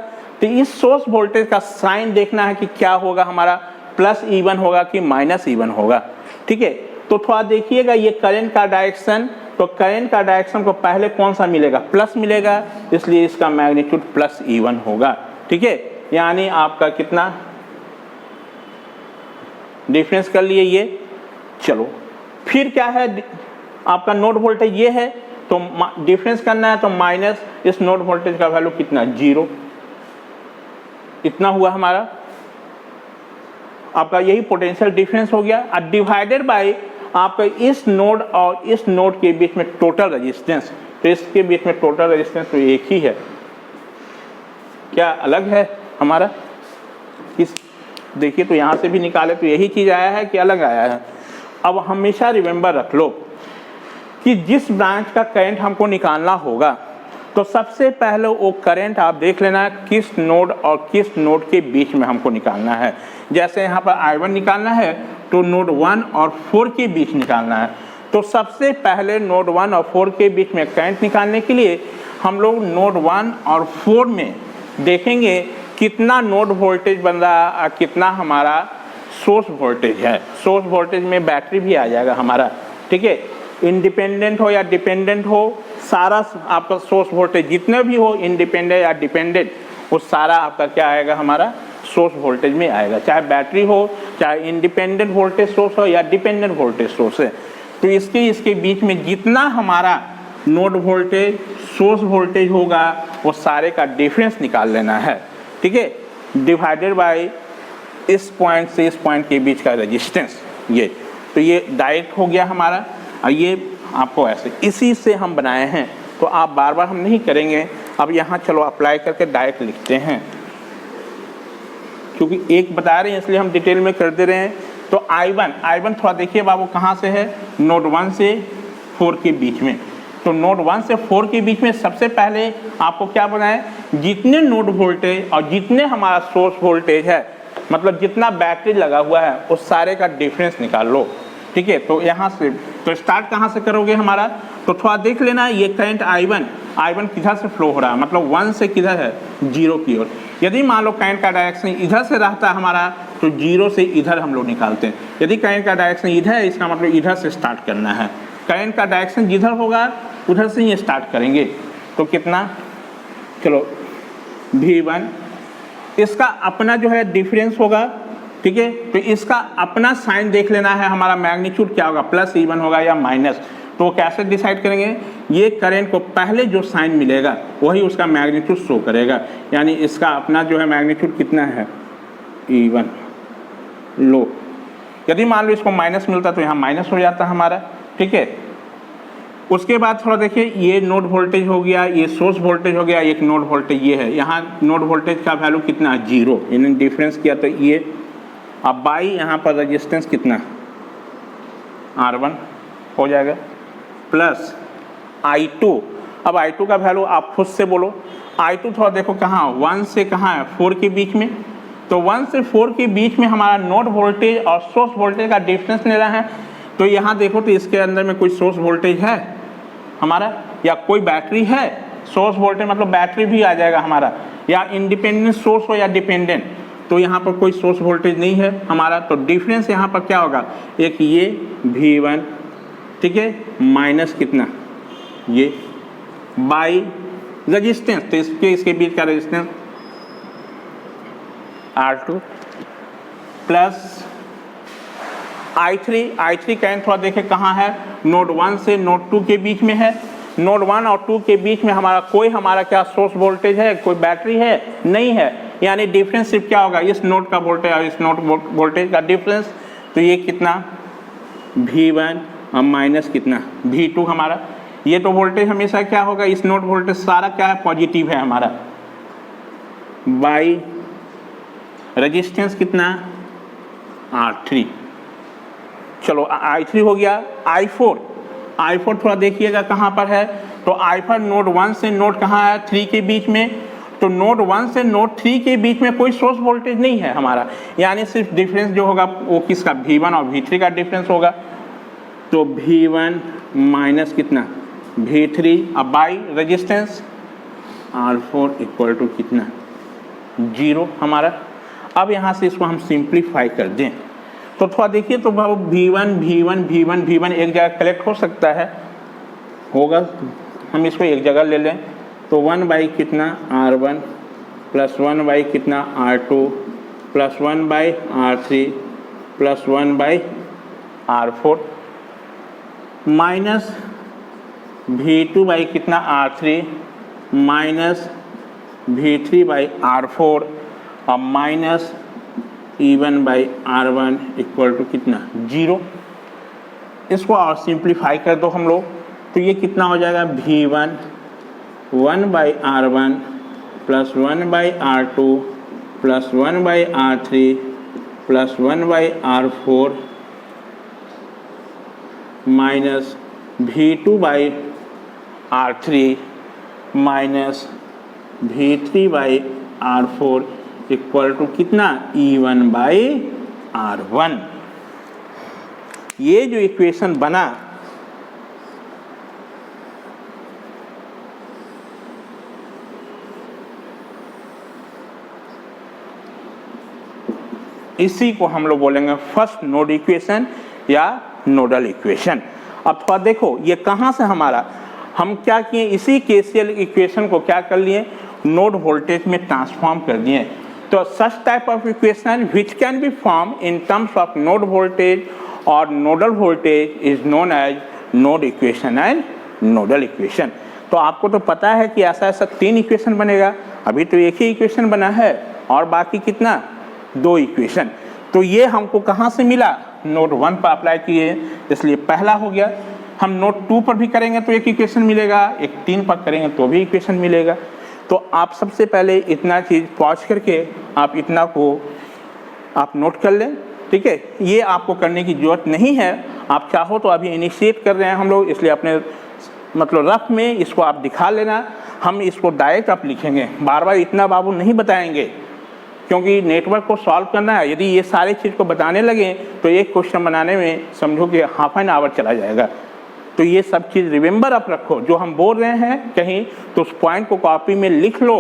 तो इस सोर्स वोल्टेज का साइन देखना है कि क्या होगा हमारा प्लस E1 होगा कि माइनस E1 होगा, ठीक है। तो थोड़ा देखिएगा ये करंट का डायरेक्शन, तो करंट का डायरेक्शन को पहले कौन सा मिलेगा प्लस मिलेगा, इसलिए इसका मैग्नीट्यूड प्लस E1 होगा, ठीक है। यानी आपका कितना डिफरेंस कर लिए ये। चलो फिर क्या है आपका नोड वोल्टेज ये है तो डिफरेंस करना है तो माइनस इस नोड वोल्टेज का वैल्यू कितना 0, इतना हुआ हमारा आपका यही पोटेंशियल डिफरेंस हो गया। और डिवाइडेड बाय आपका इस नोड और इस नोड के बीच में टोटल रेजिस्टेंस, तो इसके बीच में टोटल रेजिस्टेंस तो एक ही है, क्या अलग है हमारा इस देखिए। तो यहाँ से भी निकाले तो यही चीज़ आया है कि अलग आया है। अब हमेशा रिमेंबर रख लो कि जिस ब्रांच का करंट हमको निकालना होगा तो सबसे पहले वो करंट आप देख लेना है किस नोड और किस नोड के बीच में हमको निकालना है। जैसे यहाँ पर I1 निकालना है तो नोड 1 और 4 के बीच निकालना है। तो सबसे पहले नोड 1 और 4 के बीच में करंट निकालने के लिए हम लोग नोड 1 और 4 में देखेंगे कितना नोड वोल्टेज बन रहा है और कितना हमारा सोर्स वोल्टेज है। सोर्स वोल्टेज में बैटरी भी आ जाएगा हमारा, ठीक है। इंडिपेंडेंट हो या डिपेंडेंट हो, सारा आपका सोर्स वोल्टेज जितने भी हो इंडिपेंडेंट या डिपेंडेंट वो सारा आपका क्या आएगा हमारा सोर्स वोल्टेज में आएगा, चाहे बैटरी हो चाहे इंडिपेंडेंट वोल्टेज सोर्स हो या डिपेंडेंट वोल्टेज सोर्स है। तो इसके बीच में जितना हमारा नोड वोल्टेज सोर्स वोल्टेज होगा वो सारे का डिफरेंस निकाल लेना है, ठीक है, डिवाइडेड बाय इस पॉइंट से इस पॉइंट के बीच का रेजिस्टेंस। ये तो ये डायरेक्ट हो गया हमारा, और ये आपको ऐसे इसी से हम बनाए हैं। तो आप बार बार हम नहीं करेंगे। अब यहाँ चलो अप्लाई करके डायरेक्ट लिखते हैं, क्योंकि एक बता रहे हैं इसलिए हम डिटेल में कर दे रहे हैं। तो I1 थोड़ा देखिए बाबू कहाँ से है, नोड 1 से 4 के बीच में। तो नोड 1 से 4 के बीच में सबसे पहले आपको क्या बनाए, जितने नोड वोल्टेज और जितने हमारा सोर्स वोल्टेज है, मतलब जितना बैटरी लगा हुआ है उस सारे का डिफरेंस निकाल लो। ठीक है। तो यहाँ से तो स्टार्ट कहाँ से करोगे हमारा, तो थोड़ा देख लेना ये करंट I1 किधर से फ्लो हो रहा है, मतलब 1 से किधर है, 0 की ओर। यदि मान लो करंट का डायरेक्शन इधर से रहता है हमारा, तो 0 से इधर हम लोग निकालते हैं। यदि करंट का डायरेक्शन इधर है, इसका मतलब इधर से स्टार्ट करना है। करंट का डायरेक्शन जिधर होगा उधर से ही स्टार्ट करेंगे। तो कितना, चलो V1, इसका अपना जो है डिफरेंस होगा, ठीक है। तो इसका अपना साइन देख लेना है, हमारा मैग्नीट्यूड क्या होगा, प्लस E1 होगा या माइनस। तो कैसे डिसाइड करेंगे, ये करंट को पहले जो साइन मिलेगा वही उसका मैग्नीट्यूड शो करेगा। यानी इसका अपना जो है मैग्नीट्यूड कितना है, E1 लो। यदि मान लो इसको माइनस मिलता तो यहाँ माइनस हो जाता हमारा, ठीक है। उसके बाद थोड़ा देखिए, ये नोड वोल्टेज हो गया, ये सोर्स वोल्टेज हो गया, एक नोड वोल्टेज ये है। यहाँ नोड वोल्टेज का वैल्यू कितना है, 0, इन्होंने डिफरेंस किया तो ये। अब बाई यहाँ पर रेजिस्टेंस कितना, R1 हो जाएगा, प्लस I2। अब I2 का वैल्यू आप खुद से बोलो। I2 थोड़ा देखो कहाँ, 1 से कहाँ है, 4 के बीच में। तो 1 से 4 के बीच में हमारा नोड वोल्टेज और सोर्स वोल्टेज का डिफरेंस ले रहा है। तो यहाँ देखो तो इसके अंदर में कोई सोर्स वोल्टेज है हमारा, या कोई बैटरी है। सोर्स वोल्टेज मतलब बैटरी भी आ जाएगा हमारा, या इंडिपेंडेंट सोर्स हो या डिपेंडेंट। तो यहाँ पर कोई सोर्स वोल्टेज नहीं है हमारा, तो डिफरेंस यहाँ पर क्या होगा, एक ये V1, ठीक है, माइनस कितना ये बाई रेजिस्टेंस, तो इसके बीच का resistance R2 plus I3 current थोड़ा देखें कहाँ है, नोड 1 से नोड 2 के बीच में है। नोड 1 और 2 के बीच में हमारा क्या सोर्स वोल्टेज है, कोई बैटरी है, नहीं है। यानी डिफरेंस सिर्फ क्या होगा, इस नोड का वोल्टेज और इस नोड वोल्टेज का डिफरेंस। तो ये कितना V1 और माइनस कितना V2 हमारा। ये तो वोल्टेज हमेशा क्या होगा, इस नोड वोल्टेज सारा क्या है, पॉजिटिव है हमारा, बाई रेजिस्टेंस कितना R3। चलो I3 हो गया। I4 थोड़ा देखिएगा कहाँ पर है, तो I4 नोड 1 से नोड कहाँ है, 3 के बीच में। तो नोड 1 से नोड 3 के बीच में कोई सोर्स वोल्टेज नहीं है हमारा, यानी सिर्फ डिफरेंस जो होगा वो किसका, V1 और V3 का डिफरेंस होगा। तो V1 माइनस कितना V3, अब by resistance R4 equal to कितना 0 हमारा। अब यहाँ से इसको हम सिंप्लीफाई कर दें तो थोड़ा देखिए, तो V1 एक जगह कलेक्ट हो सकता है, होगा, हम इसको एक जगह ले लें। तो 1 बाई कितना R1 प्लस 1 बाई कितना R2 plus 1 by R3 plus 1 by R4 minus V2 by कितना R3 minus V3 by R4 और minus E1 by R1 equal to कितना 0। इसको और सिंप्लीफाई कर दो हम लोग, तो ये कितना हो जाएगा V1 1 by R1 plus 1 by R2 plus 1 by R3 plus 1 by R4 minus V2 by R3 minus V3 by R4 equal to कितना E1 बाई R1। ये जो इक्वेशन बना इसी को हम लोग बोलेंगे फर्स्ट नोड इक्वेशन या नोडल इक्वेशन। अब थोड़ा देखो ये कहाँ से हमारा, हम क्या किए, इसी केसीएल इक्वेशन को क्या कर लिए, नोड वोल्टेज में ट्रांसफॉर्म कर दिए। तो such type of equation which can be form in terms of node voltage और nodal voltage is known as node equation and nodal equation. तो आपको तो पता है कि ऐसा 3 इक्वेशन बनेगा, अभी तो एक ही इक्वेशन बना है और बाकी कितना 2 इक्वेशन। तो ये हमको कहाँ से मिला, नोड 1 पर अप्लाई किए, इसलिए पहला हो गया। हम नोड 2 पर भी करेंगे तो एक इक्वेशन मिलेगा, एक 3 पर करेंगे तो भी इक्वेशन मिलेगा। तो आप सबसे पहले इतना चीज़ पॉज करके आप इतना को आप नोट कर लें, ठीक है। ये आपको करने की ज़रूरत नहीं है, आप चाहो तो अभी इनिशिएट कर रहे हैं हम लोग, इसलिए अपने मतलब रफ में इसको आप दिखा लेना। हम इसको डायरेक्ट आप लिखेंगे, बार बार इतना बाबू नहीं बताएंगे, क्योंकि नेटवर्क को सॉल्व करना है। यदि ये सारी चीज़ को बताने लगे तो एक क्वेश्चन बनाने में समझो कि हाफ एन आवर चला जाएगा। तो ये सब चीज़ रिमेंबर आप रखो, जो हम बोल रहे हैं कहीं तो उस पॉइंट को कॉपी में लिख लो,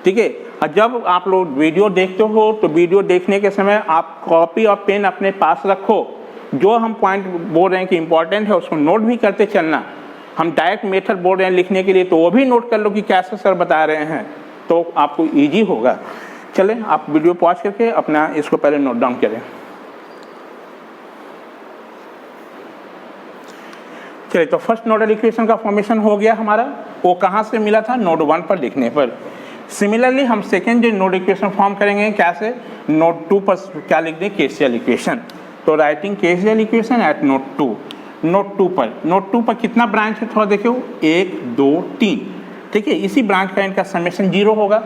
ठीक है। और जब आप लोग वीडियो देखते हो तो वीडियो देखने के समय आप कॉपी और पेन अपने पास रखो, जो हम पॉइंट बोल रहे हैं कि इंपॉर्टेंट है उसको नोट भी करते चलना। हम डायरेक्ट मेथड बोल रहे हैं लिखने के लिए तो वो भी नोट कर लो कि कैसे सर बता रहे हैं, तो आपको ईजी होगा। चलें आप वीडियो पॉज करके अपना इसको पहले नोट डाउन करें। चलिए, तो फर्स्ट नोडल इक्वेशन का फॉर्मेशन हो गया हमारा। वो कहाँ से मिला था? नोड 1 पर लिखने पर। सिमिलरली हम सेकेंड नोड इक्वेशन फॉर्म करेंगे कैसे? नोड 2 पर क्या लिख दें? KCL equation. तो writing KCL equation at node 2। Node 2 पर कितना ब्रांच है थोड़ा देखो, 1 2 3, ठीक है। इसी ब्रांच का इनका समेशन 0 होगा।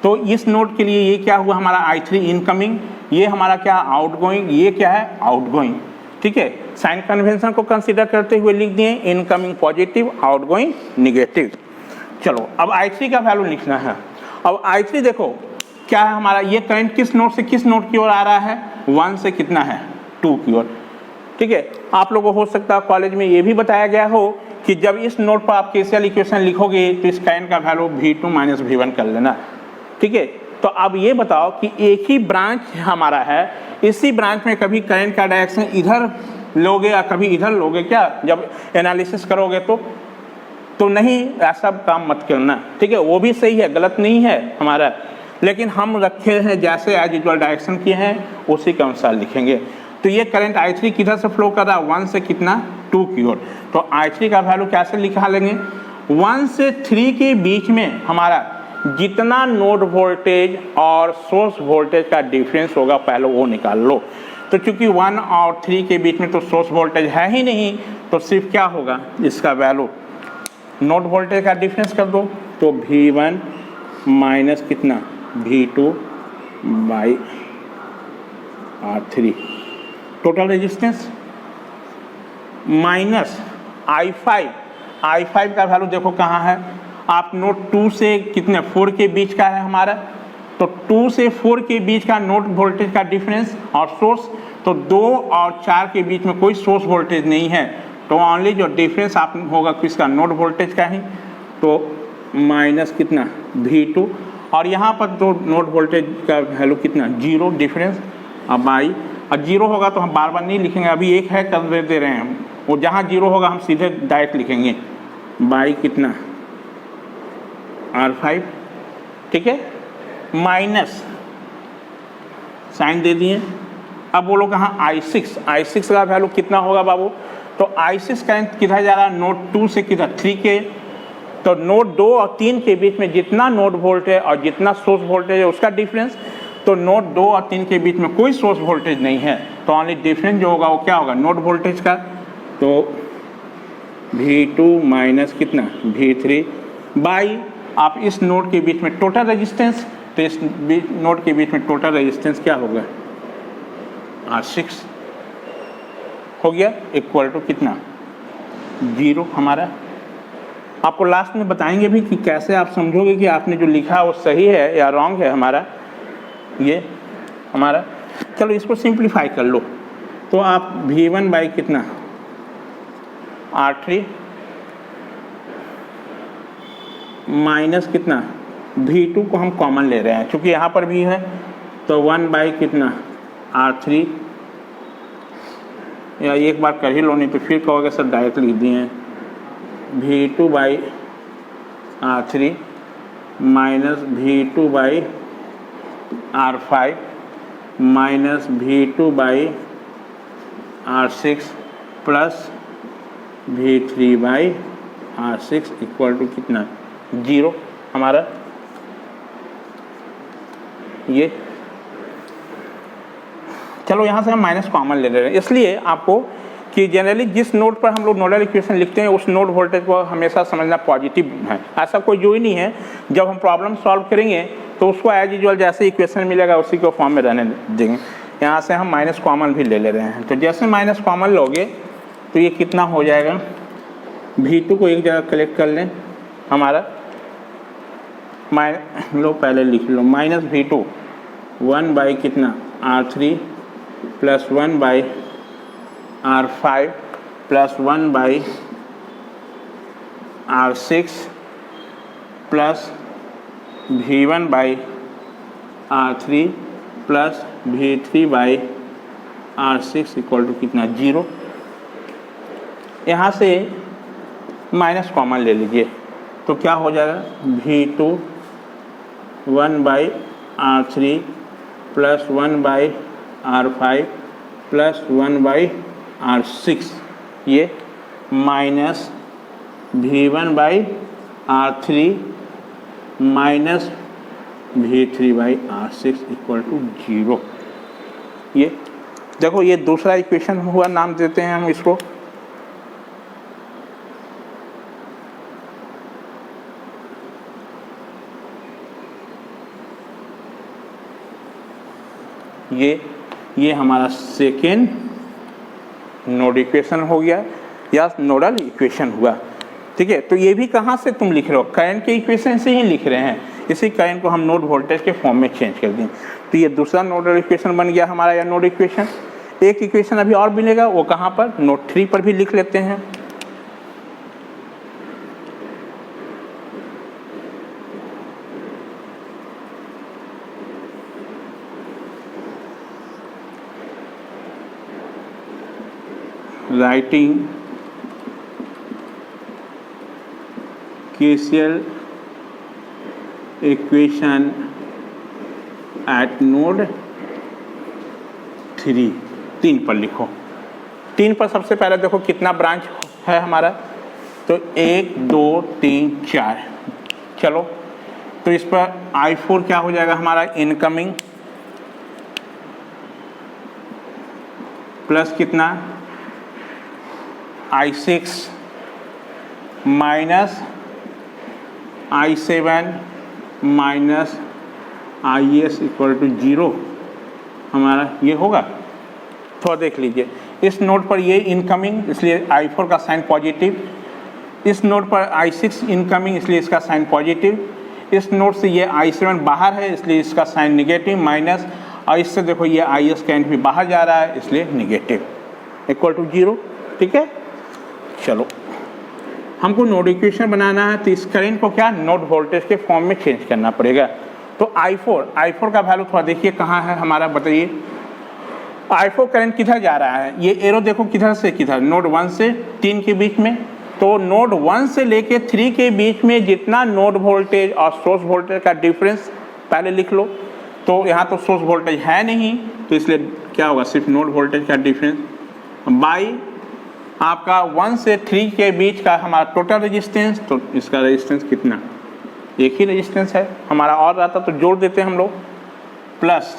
तो इस नोड के लिए ये क्या हुआ हमारा? I3 इनकमिंग, ये हमारा क्या? आउटगोइंग, ये क्या है? आउटगोइंग, ठीक है। साइन कन्वेंशन को कंसीडर करते हुए लिख दिए इनकमिंग पॉजिटिव, आउटगोइंग निगेटिव। चलो अब I3 का वैल्यू लिखना है। अब I3 देखो क्या है हमारा, ये करंट किस नोड से किस नोड की ओर आ रहा है? 1 से कितना है? 2 की ओर, ठीक है। आप लोगों को हो सकता है कॉलेज में ये भी बताया गया हो कि जब इस नोड पर आप केसीएल इक्वेशन लिखोगे तो इस करंट का वैल्यू V2 माइनस V1 कर लेना, ठीक है। तो अब ये बताओ कि एक ही ब्रांच हमारा है, इसी ब्रांच में कभी करंट का डायरेक्शन इधर लोगे या कभी इधर लोगे क्या? जब एनालिसिस करोगे तो नहीं, ऐसा काम मत करना, ठीक है। वो भी सही है, गलत नहीं है हमारा, लेकिन हम रखे हैं जैसे एज यूजुअल डायरेक्शन किए हैं उसी के अनुसार लिखेंगे। तो ये करंट I3 किधर से फ्लो कर रहा है? 1 से कितना? 2 की ओर। तो I3 का वैल्यू कैसे लिखा लेंगे? 1 से 3 के बीच में हमारा जितना नोड वोल्टेज और सोर्स वोल्टेज का डिफरेंस होगा पहले वो निकाल लो। तो चूंकि 1 और 3 के बीच में तो सोर्स वोल्टेज है ही नहीं, तो सिर्फ क्या होगा इसका वैल्यू? नोड वोल्टेज का डिफरेंस कर दो, तो V1 माइनस कितना? V2 by R3, total resistance minus I5 का वैल्यू देखो कहाँ है? आप नोड 2 से कितने? 4 के बीच का है हमारा, तो 2 से 4 के बीच का नोड वोल्टेज का डिफरेंस और सोर्स, तो 2 और 4 के बीच में कोई सोर्स वोल्टेज नहीं है, तो ओनली जो डिफरेंस आप होगा किसका? नोड वोल्टेज का ही, तो माइनस कितना? V2। और यहाँ पर तो नोड वोल्टेज का वैल्यू कितना? 0 डिफरेंस। अब आई और 0 होगा तो हम बार बार नहीं लिखेंगे, अभी एक है कर दे रहे हैं, वो जहाँ 0 होगा हम सीधे डायरेक्ट लिखेंगे बाई कितना? R5, ठीक है, माइनस साइन दे दिए। अब बोलो कहाँ? I6 का वैल्यू कितना होगा बाबू? तो I6 करंट किधर जा रहा है? नोड 2 से किधर? 3 के। तो नोड 2 और 3 के बीच में जितना नोड वोल्टेज और जितना सोर्स वोल्टेज है उसका डिफरेंस, तो नोड 2 और 3 के बीच में कोई सोर्स वोल्टेज नहीं है, तो ओनली डिफरेंस जो होगा वो क्या होगा? नोड वोल्टेज का। तो V2 माइनस कितना? V3 बाई आप इस नोड के बीच में टोटल रेजिस्टेंस, तो इस नोड के बीच में टोटल रेजिस्टेंस क्या होगा? R6 हो गया, इक्वल टू कितना? 0 हमारा। आपको लास्ट में बताएंगे भी कि कैसे आप समझोगे कि आपने जो लिखा वो सही है या रॉन्ग है हमारा ये हमारा। चलो इसको सिंप्लीफाई कर लो, तो आप V1 बाई कितना? R3 माइनस कितना? V2 को हम कॉमन ले रहे हैं क्योंकि यहाँ पर भी है, तो 1 बाई कितना? R3, या एक बार कर ही लो नहीं तो फिर कहोगे सर डायरेक्ट लिख दिए हैं। V2 by R3 minus V2 by R5 minus V2 by R6 plus V3 by R6 equal to कितना? 0 हमारा। ये चलो यहाँ से हम माइनस कॉमन ले रहे हैं, इसलिए आपको कि जनरली जिस नोड पर हम लोग नोडल इक्वेशन लिखते हैं उस नोड वोल्टेज को हमेशा समझना पॉजिटिव है, ऐसा कोई जो ही नहीं है। जब हम प्रॉब्लम सॉल्व करेंगे तो उसको एज यूजुअल जैसे इक्वेशन मिलेगा उसी को फॉर्म में रहने देंगे। यहाँ से हम माइनस कॉमन भी ले रहे हैं, तो जैसे माइनस कॉमन लोगे तो ये कितना हो जाएगा? V2 को एक जगह कलेक्ट कर लें हमारा, लो पहले लिख लो, माइनस V2 1 बाई कितना R3 plus 1 by R5 plus 1 by R6 plus V1 by R3 plus V3 by R6 equal to कितना 0। यहाँ से माइनस कॉमन ले लीजिए तो क्या हो जाएगा V2 1 by R3 plus 1 by R5 plus 1 by R6 ये minus V1 by R3 minus V3 by R6 equal to 0। ये देखो ये दूसरा इक्वेशन हुआ, नाम देते हैं हम इसको ये हमारा सेकेंड नोड इक्वेशन हो गया या नोडल इक्वेशन हुआ। ठीक है, तो ये भी कहाँ से तुम लिख रहे हो, करंट के इक्वेशन से ही लिख रहे हैं। इसी करंट को हम नोड वोल्टेज के फॉर्म में चेंज कर दें तो ये दूसरा नोडल इक्वेशन बन गया हमारा या नोड इक्वेशन। एक इक्वेशन अभी और मिलेगा, वो कहाँ पर, नोड 3 पर भी लिख लेते हैं। Writing KCL equation at node 3 पर लिखो। 3 पर सबसे पहले देखो कितना ब्रांच है हमारा, तो 1 2 3 4। चलो तो इस पर I4 क्या हो जाएगा हमारा, इनकमिंग प्लस कितना I6 minus I7 minus IS equal to 0 हमारा ये होगा। थोड़ा देख लीजिए, इस नोड पर ये इनकमिंग इसलिए I4 का साइन पॉजिटिव, इस नोड पर I6 इनकमिंग इसलिए इसका साइन पॉजिटिव, इस नोड से ये I7 बाहर है इसलिए इसका साइन निगेटिव, माइनस और इससे देखो ये IS करंट भी बाहर जा रहा है इसलिए निगेटिव इक्वल टू 0। ठीक है, चलो हमको नोड इक्वेशन बनाना है तो इस करंट को क्या नोड वोल्टेज के फॉर्म में चेंज करना पड़ेगा। तो I4 का वैल्यू थोड़ा देखिए कहाँ है हमारा, बताइए। I4 करंट किधर जा रहा है, ये एरो देखो किधर से किधर, नोड 1 से 3 के बीच में। तो नोड 1 से लेके 3 के बीच में जितना नोड वोल्टेज और सोर्स वोल्टेज का डिफरेंस पहले लिख लो। तो यहाँ तो सोर्स वोल्टेज है नहीं तो इसलिए क्या होगा, सिर्फ नोड वोल्टेज का डिफरेंस बाई आपका 1 से 3 के बीच का हमारा टोटल रेजिस्टेंस। तो इसका रेजिस्टेंस कितना, एक ही रेजिस्टेंस है हमारा, और रहता तो जोड़ देते हैं हम लोग, प्लस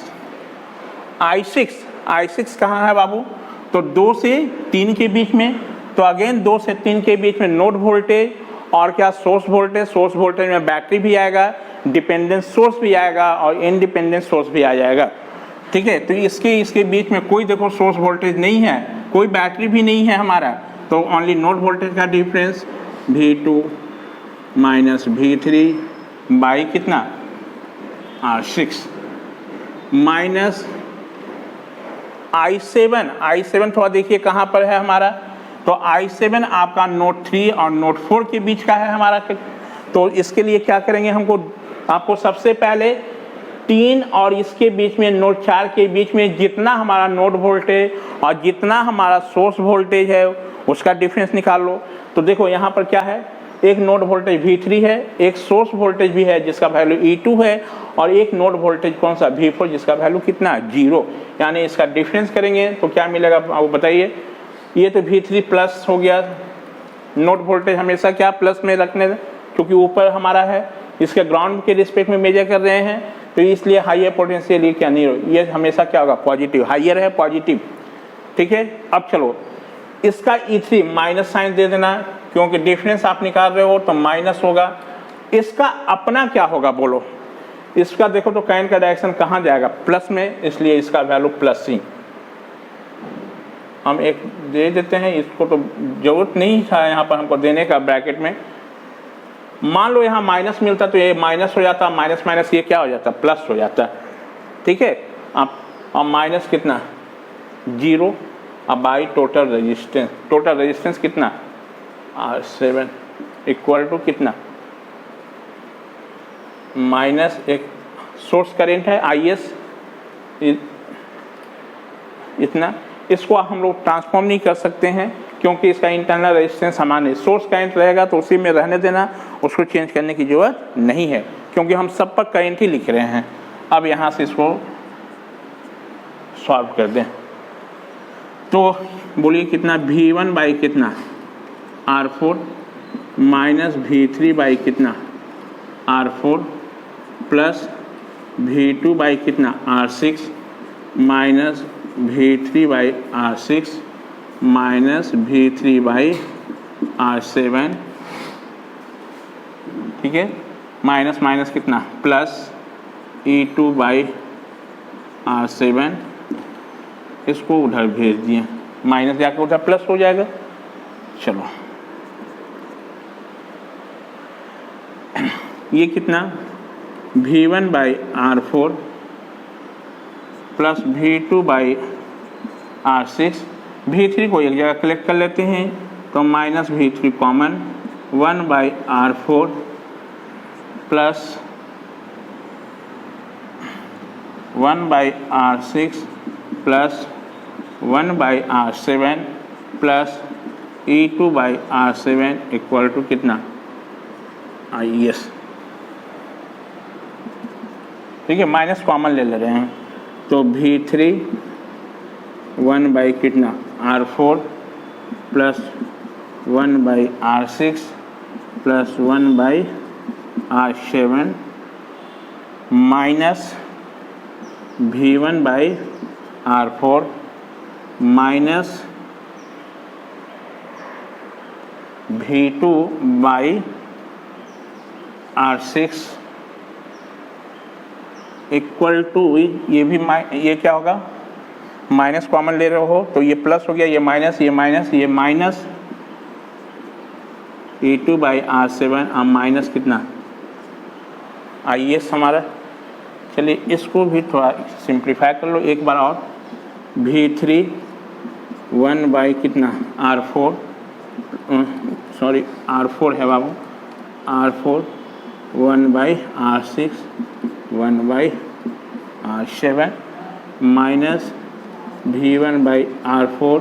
I6 कहाँ है बाबू, तो 2 से 3 के बीच में। तो अगेन 2 से 3 के बीच में नोड वोल्टेज और क्या सोर्स वोल्टेज में बैटरी भी आएगा, डिपेंडेंट सोर्स भी आएगा और इंडिपेंडेंट सोर्स भी आ जाएगा। ठीक है, तो इसके बीच में कोई देखो सोर्स वोल्टेज नहीं है, कोई बैटरी भी नहीं है हमारा, तो ओनली नोड वोल्टेज का difference V2 minus V3 by कितना R6 माइनस I7 थोड़ा देखिए कहाँ पर है हमारा, तो I7 आपका नोड 3 और नोड 4 के बीच का है हमारा। तो इसके लिए क्या करेंगे, आपको सबसे पहले 3 और इसके बीच में नोड 4 के बीच में जितना हमारा नोड वोल्टेज और जितना हमारा सोर्स वोल्टेज है उसका डिफरेंस निकाल लो। तो देखो यहाँ पर क्या है, एक नोड वोल्टेज V3 है, एक सोर्स वोल्टेज भी है जिसका वैल्यू E2 है, और एक नोड वोल्टेज कौन सा V4 जिसका वैल्यू कितना 0। यानी इसका डिफरेंस करेंगे तो क्या मिलेगा वो बताइए। ये तो V3 प्लस हो गया, नोड वोल्टेज हमेशा क्या प्लस में रखने क्योंकि ऊपर हमारा है, इसके ग्राउंड के रिस्पेक्ट में मेजर कर रहे हैं तो इसलिए हाइयर पोटेंशियल ये क्या नहीं हो, ये हमेशा क्या होगा पॉजिटिव, हाइयर है पॉजिटिव। ठीक है, अब चलो इसका E3 माइनस साइन दे देना क्योंकि डिफरेंस आप निकाल रहे हो तो माइनस होगा। इसका अपना क्या होगा बोलो, इसका देखो तो करंट का डायरेक्शन कहाँ जाएगा, प्लस में, इसलिए इसका वैल्यू प्लस C। हम एक दे देते हैं, इसको तो जरूरत नहीं था यहाँ पर हमको देने का ब्रैकेट में। मान लो यहाँ माइनस मिलता तो ये माइनस हो जाता, माइनस माइनस ये क्या हो जाता प्लस हो जाता। ठीक है। अब माइनस कितना 0, अब बाई टोटल रेजिस्टेंस कितना R7 इक्वल टू कितना माइनस एक सोर्स करंट है IS इतना। इसको हम लोग ट्रांसफॉर्म नहीं कर सकते हैं क्योंकि इसका इंटरनल रेजिस्टेंस समान है। सोर्स करंट रहेगा तो उसी में रहने देना, उसको चेंज करने की ज़रूरत नहीं है क्योंकि हम सब पर करंट ही लिख रहे हैं। अब यहाँ से इसको सॉल्व कर दें तो बोलिए कितना V1 बाई कितना R4 माइनस V3 बाई कितना R4 प्लस V2 बाई कितना R6 minus V3 by R6 minus V3 by R7, ठीक है। माइनस माइनस कितना प्लस E2 बाई R7, इसको उधर भेज दिए, माइनस जाकर उधर प्लस हो जाएगा। चलो ये कितना V1 by R4 plus V2 by R6, V3 को एक जगह कलेक्ट कर लेते हैं तो minus V3 common 1 by R4 plus 1 by R6 plus 1 by R7 plus E2 by R7 equal to कितना IS, ठीक है। माइनस कॉमन ले रहे हैं तो V3 1 बाई कितना R4 plus 1 by R6 plus 1 by R7 minus V1 by R4 minus V2 by R6 equal to ये क्या होगा, माइनस कॉमन ले रहे हो तो ये प्लस हो गया, ये माइनस ये माइनस ये माइनस E2 बाई R7 और माइनस कितना IS हमारा। चलिए इसको भी थोड़ा सिंप्लीफाई कर लो एक बार और। V3 1 बाई कितना R4 सॉरी R4 है बाबू, R4 1 by R6 1 by R7 minus V1 by R4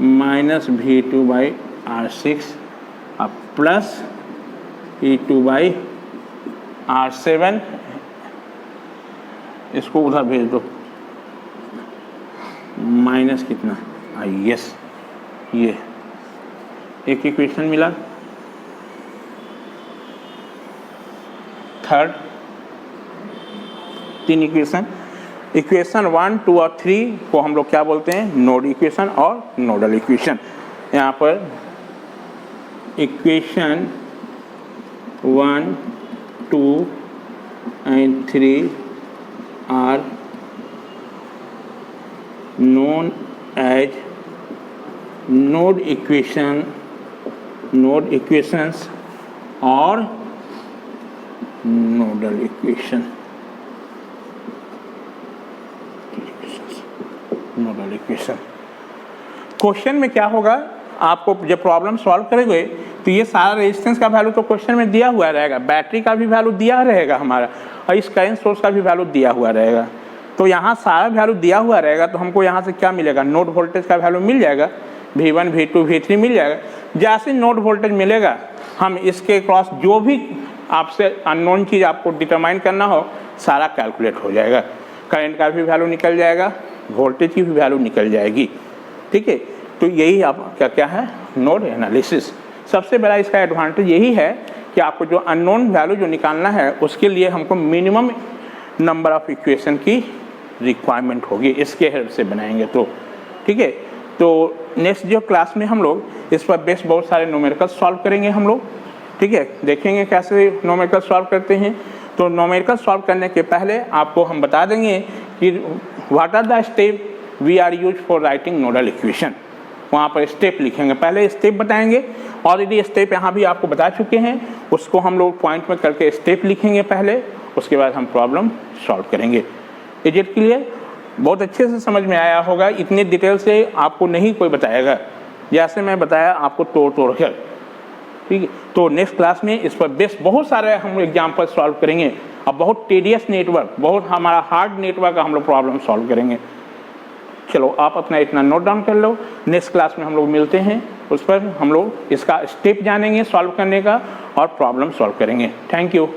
minus V2 by R6 अब प्लस E2 बाई R7, इसको उधर भेज दो, माइनस कितना IS। ये एक इक्वेशन मिला। थर्ड 3 इक्वेशन 1, 2 और 3 को हम लोग क्या बोलते हैं नोड इक्वेशन और नोडल इक्वेशन। यहाँ पर equation 1, 2 and 3 are known as node equations or nodal equation। Nodal equation question में क्या होगा, आपको जब प्रॉब्लम सॉल्व करेंगे तो ये सारा रेजिस्टेंस का वैल्यू तो क्वेश्चन में दिया हुआ रहेगा, बैटरी का भी वैल्यू दिया रहेगा हमारा, और इस करंट सोर्स का भी वैल्यू दिया हुआ रहेगा। तो यहाँ सारा वैल्यू दिया हुआ रहेगा तो हमको यहाँ से क्या मिलेगा, नोड वोल्टेज का वैल्यू मिल जाएगा, V1 V2 V3 मिल जाएगा। जैसे नोड वोल्टेज मिलेगा हम इसके क्रॉस जो भी आपसे अननोन चीज़ आपको डिटरमाइन करना हो सारा कैलकुलेट हो जाएगा, करंट का भी वैल्यू निकल जाएगा, वोल्टेज की भी वैल्यू निकल जाएगी, ठीक है। तो यही आप क्या है नोड एनालिसिस। सबसे बड़ा इसका एडवांटेज यही है कि आपको जो अननोन वैल्यू जो निकालना है उसके लिए हमको मिनिमम नंबर ऑफ इक्वेशन की रिक्वायरमेंट होगी, इसके हेल्प से बनाएंगे तो, ठीक है। तो नेक्स्ट जो क्लास में हम लोग इस पर बेस बहुत सारे न्यूमेरिकल सॉल्व करेंगे हम लोग, ठीक है। देखेंगे कैसे न्यूमेरिकल सॉल्व करते हैं। तो न्यूमेरिकल सॉल्व करने के पहले आपको हम बता देंगे कि what are the step we are use for writing nodal equation. वहाँ पर स्टेप लिखेंगे, पहले स्टेप बताएंगे, ऑलरेडी स्टेप यहाँ भी आपको बता चुके हैं, उसको हम लोग पॉइंट में करके स्टेप लिखेंगे पहले, उसके बाद हम प्रॉब्लम सॉल्व करेंगे, एजेड के लिए बहुत अच्छे से समझ में आया होगा, इतने डिटेल से आपको नहीं कोई बताएगा जैसे मैं बताया आपको तोड़ कर, ठीक है। तो नेक्स्ट क्लास में इस पर बेस्ट बहुत सारे हम एग्जाम्पल सॉल्व करेंगे। अब बहुत टेडियस नेटवर्क, बहुत हमारा हार्ड नेटवर्क का हम लोग प्रॉब्लम सॉल्व करेंगे। चलो आप अपना इतना नोट डाउन कर लो, नेक्स्ट क्लास में हम लोग मिलते हैं, उस पर हम लोग इसका स्टेप जानेंगे सॉल्व करने का और प्रॉब्लम सॉल्व करेंगे। Thank you.